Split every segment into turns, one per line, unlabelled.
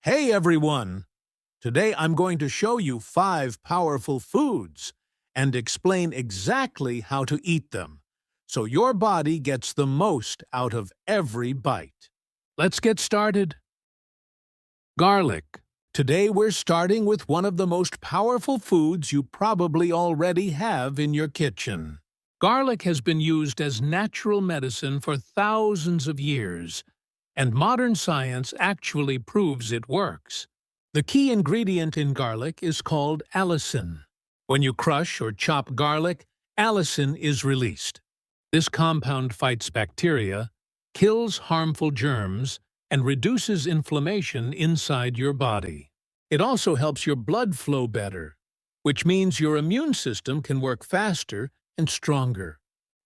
Hey everyone! Today I'm going to show you 5 powerful foods and explain exactly how to eat them, so your body gets the most out of every bite. Let's get started. Garlic. Today we're starting with one of the most powerful foods you probably already have in your kitchen. Garlic has been used as natural medicine for thousands of years, and modern science actually proves it works. The key ingredient in garlic is called allicin. When you crush or chop garlic, allicin is released. This compound fights bacteria, kills harmful germs, and reduces inflammation inside your body. It also helps your blood flow better, which means your immune system can work faster and stronger.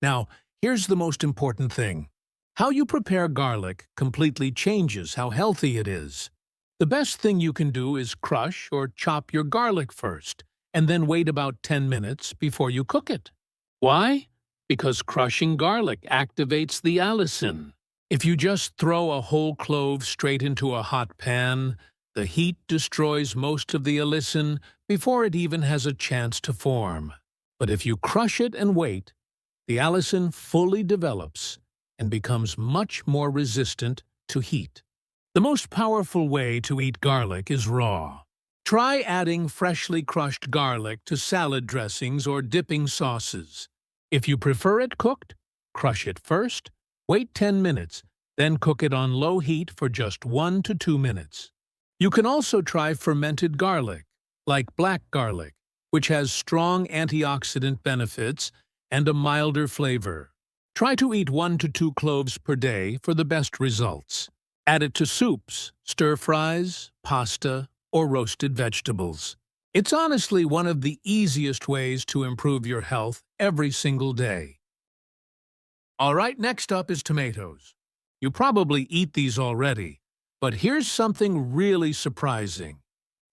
Now, here's the most important thing. How you prepare garlic completely changes how healthy it is. The best thing you can do is crush or chop your garlic first, and then wait about 10 minutes before you cook it. Why? Because crushing garlic activates the allicin. If you just throw a whole clove straight into a hot pan, the heat destroys most of the allicin before it even has a chance to form. But if you crush it and wait, the allicin fully develops and becomes much more resistant to heat. The most powerful way to eat garlic is raw. Try adding freshly crushed garlic to salad dressings or dipping sauces. If you prefer it cooked, crush it first, wait 10 minutes, then cook it on low heat for just 1 to 2 minutes. You can also try fermented garlic, like black garlic, which has strong antioxidant benefits and a milder flavor. Try to eat 1 to 2 cloves per day for the best results. Add it to soups, stir-fries, pasta, or roasted vegetables. It's honestly one of the easiest ways to improve your health every single day. Alright, next up is tomatoes. You probably eat these already, but here's something really surprising.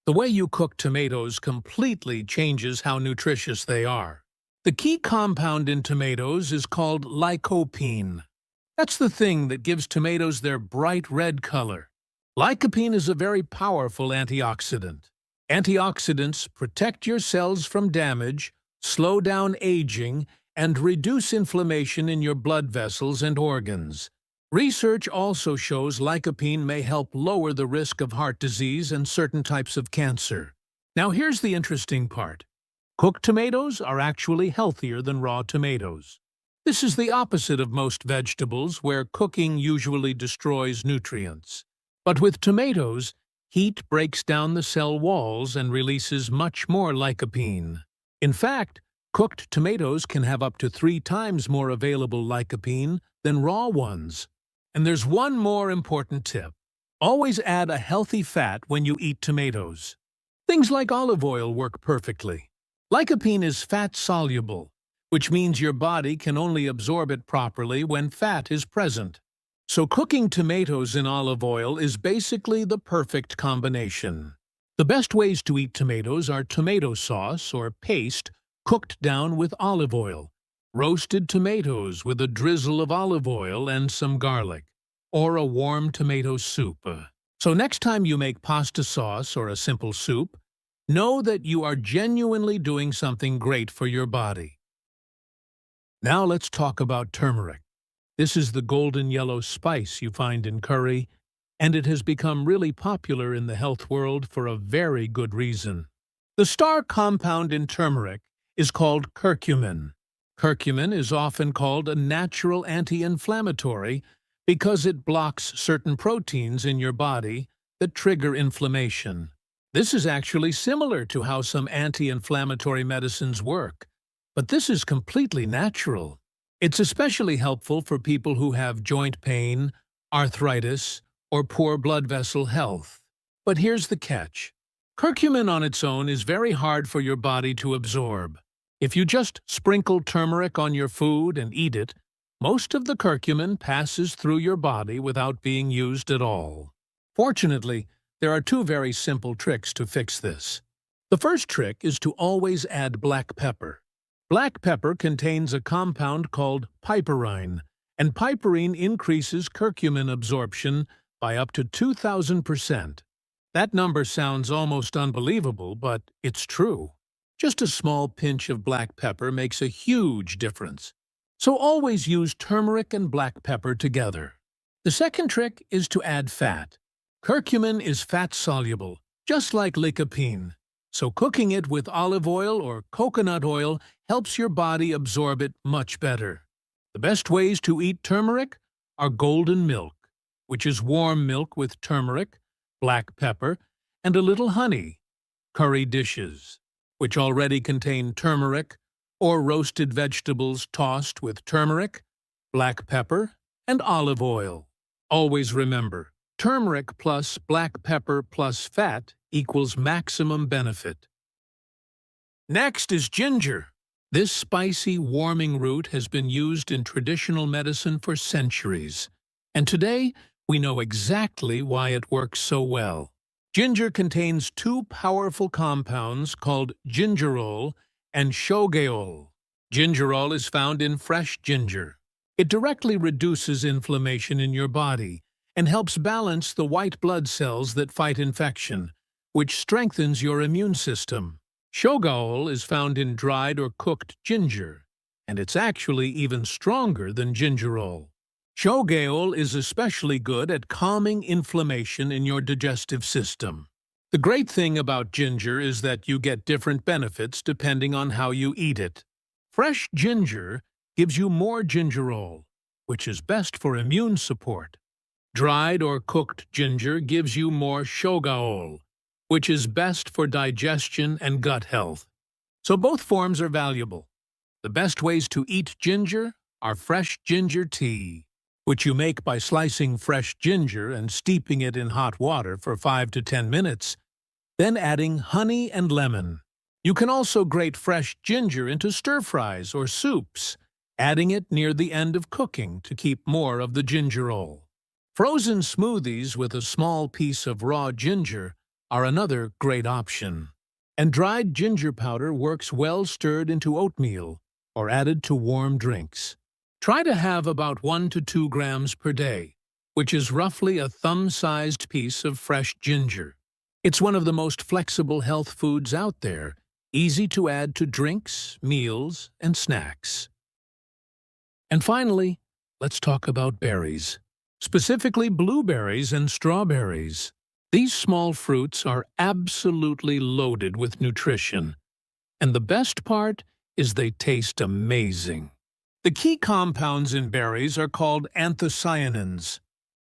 The way you cook tomatoes completely changes how nutritious they are. The key compound in tomatoes is called lycopene. That's the thing that gives tomatoes their bright red color. Lycopene is a very powerful antioxidant. Antioxidants protect your cells from damage, slow down aging, and reduce inflammation in your blood vessels and organs. Research also shows lycopene may help lower the risk of heart disease and certain types of cancer. Now here's the interesting part. Cooked tomatoes are actually healthier than raw tomatoes. This is the opposite of most vegetables, where cooking usually destroys nutrients. But with tomatoes, heat breaks down the cell walls and releases much more lycopene. In fact, cooked tomatoes can have up to 3 times more available lycopene than raw ones. And there's one more important tip. Always add a healthy fat when you eat tomatoes. Things like olive oil work perfectly. Lycopene is fat-soluble, which means your body can only absorb it properly when fat is present. So cooking tomatoes in olive oil is basically the perfect combination. The best ways to eat tomatoes are tomato sauce or paste cooked down with olive oil, roasted tomatoes with a drizzle of olive oil and some garlic, or a warm tomato soup. So next time you make pasta sauce or a simple soup, know that you are genuinely doing something great for your body. Now let's talk about turmeric. This is the golden yellow spice you find in curry, and it has become really popular in the health world for a very good reason. The star compound in turmeric is called curcumin. Curcumin is often called a natural anti-inflammatory because it blocks certain proteins in your body that trigger inflammation. This is actually similar to how some anti-inflammatory medicines work, but this is completely natural. It's especially helpful for people who have joint pain, arthritis, or poor blood vessel health. But here's the catch. Curcumin on its own is very hard for your body to absorb. If you just sprinkle turmeric on your food and eat it, most of the curcumin passes through your body without being used at all. Fortunately, there are 2 very simple tricks to fix this. The first trick is to always add black pepper. Black pepper contains a compound called piperine, and piperine increases curcumin absorption by up to 2,000%. That number sounds almost unbelievable, but it's true. Just a small pinch of black pepper makes a huge difference. So always use turmeric and black pepper together. The second trick is to add fat. Curcumin is fat-soluble, just like lycopene. So cooking it with olive oil or coconut oil helps your body absorb it much better. The best ways to eat turmeric are golden milk, which is warm milk with turmeric, black pepper, and a little honey, curry dishes, which already contain turmeric, or roasted vegetables tossed with turmeric, black pepper, and olive oil. Always remember, turmeric plus black pepper plus fat equals maximum benefit. Next is ginger. This spicy, warming root has been used in traditional medicine for centuries, and today we know exactly why it works so well. Ginger contains two powerful compounds called gingerol and shogaol. Gingerol is found in fresh ginger. It directly reduces inflammation in your body and helps balance the white blood cells that fight infection, which strengthens your immune system. Shogaol is found in dried or cooked ginger, and it's actually even stronger than gingerol. Shogaol is especially good at calming inflammation in your digestive system. The great thing about ginger is that you get different benefits depending on how you eat it. Fresh ginger gives you more gingerol, which is best for immune support. Dried or cooked ginger gives you more shogaol, which is best for digestion and gut health. So both forms are valuable. The best ways to eat ginger are fresh ginger tea, which you make by slicing fresh ginger and steeping it in hot water for 5 to 10 minutes, then adding honey and lemon. You can also grate fresh ginger into stir-fries or soups, adding it near the end of cooking to keep more of the gingerol. Frozen smoothies with a small piece of raw ginger are another great option. And dried ginger powder works well stirred into oatmeal or added to warm drinks. Try to have about 1 to 2 grams per day, which is roughly a thumb-sized piece of fresh ginger. It's one of the most flexible health foods out there, easy to add to drinks, meals, and snacks. And finally, let's talk about berries, specifically blueberries and strawberries. These small fruits are absolutely loaded with nutrition, and the best part is they taste amazing. The key compounds in berries are called anthocyanins.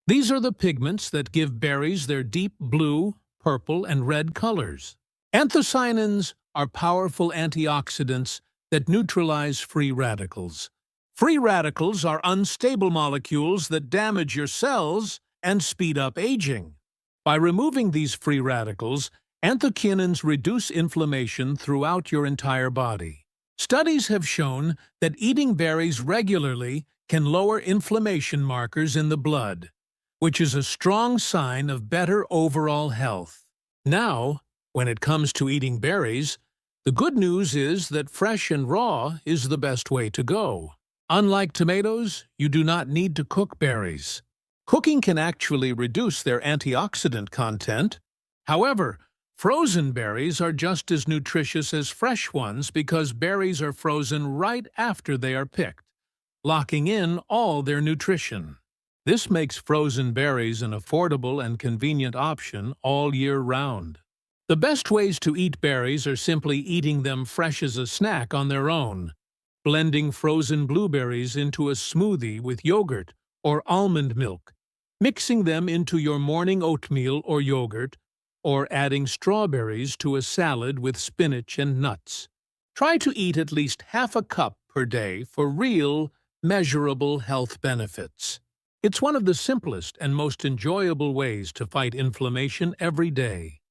These are the pigments that give berries their deep blue, purple, and red colors. Anthocyanins are powerful antioxidants that neutralize free radicals. Free radicals are unstable molecules that damage your cells and speed up aging. By removing these free radicals, anthocyanins reduce inflammation throughout your entire body. Studies have shown that eating berries regularly can lower inflammation markers in the blood, which is a strong sign of better overall health. Now, when it comes to eating berries, the good news is that fresh and raw is the best way to go. Unlike tomatoes, you do not need to cook berries. Cooking can actually reduce their antioxidant content. However, frozen berries are just as nutritious as fresh ones because berries are frozen right after they are picked, locking in all their nutrition. This makes frozen berries an affordable and convenient option all year round. The best ways to eat berries are simply eating them fresh as a snack on their own, blending frozen blueberries into a smoothie with yogurt or almond milk, mixing them into your morning oatmeal or yogurt, or adding strawberries to a salad with spinach and nuts. Try to eat at least half a cup per day for real, measurable health benefits. It's one of the simplest and most enjoyable ways to fight inflammation every day.